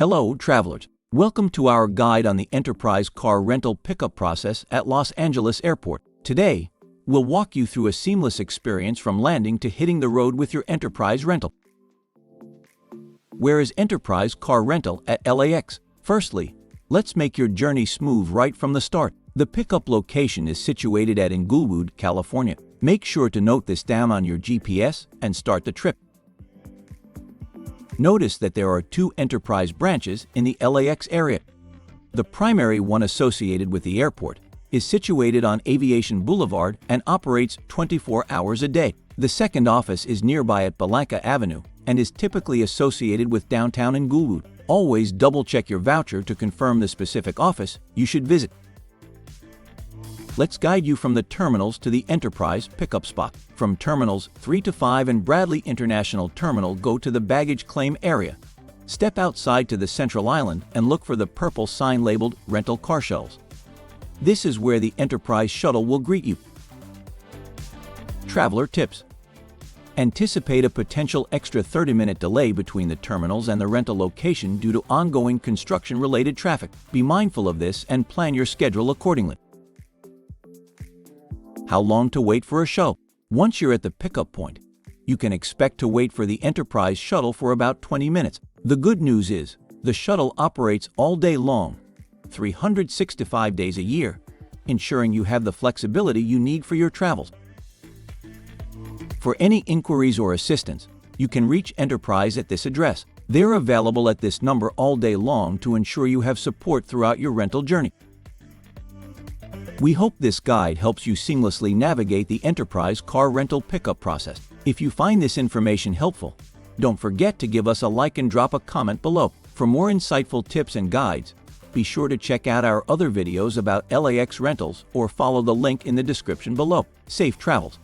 Hello, travelers. Welcome to our guide on the Enterprise car rental pickup process at Los Angeles Airport. Today, we'll walk you through a seamless experience from landing to hitting the road with your Enterprise rental. Where is Enterprise car rental at LAX? Firstly, let's make your journey smooth right from the start. The pickup location is situated at Inglewood, California. Make sure to note this down on your GPS and start the trip. Notice that there are two Enterprise branches in the LAX area. The primary one associated with the airport is situated on Aviation Boulevard and operates 24 hours a day. The second office is nearby at Blvd Avenue and is typically associated with downtown Inglewood. Always double-check your voucher to confirm the specific office you should visit. Let's guide you from the terminals to the Enterprise pickup spot. From Terminals 3 to 5 and Bradley International Terminal, go to the baggage claim area. Step outside to the central island and look for the purple sign labeled Rental Car Shuttles. This is where the Enterprise shuttle will greet you. Traveler tips. Anticipate a potential extra 30-minute delay between the terminals and the rental location due to ongoing construction-related traffic. Be mindful of this and plan your schedule accordingly. How long to wait for a shuttle? Once you're at the pickup point, you can expect to wait for the Enterprise shuttle for about 20 minutes. The good news is, the shuttle operates all day long, 365 days a year, ensuring you have the flexibility you need for your travels. For any inquiries or assistance, you can reach Enterprise at this address. They're available at this number all day long to ensure you have support throughout your rental journey. We hope this guide helps you seamlessly navigate the Enterprise car rental pickup process. If you find this information helpful, don't forget to give us a like and drop a comment below. For more insightful tips and guides, be sure to check out our other videos about LAX rentals or follow the link in the description below. Safe travels!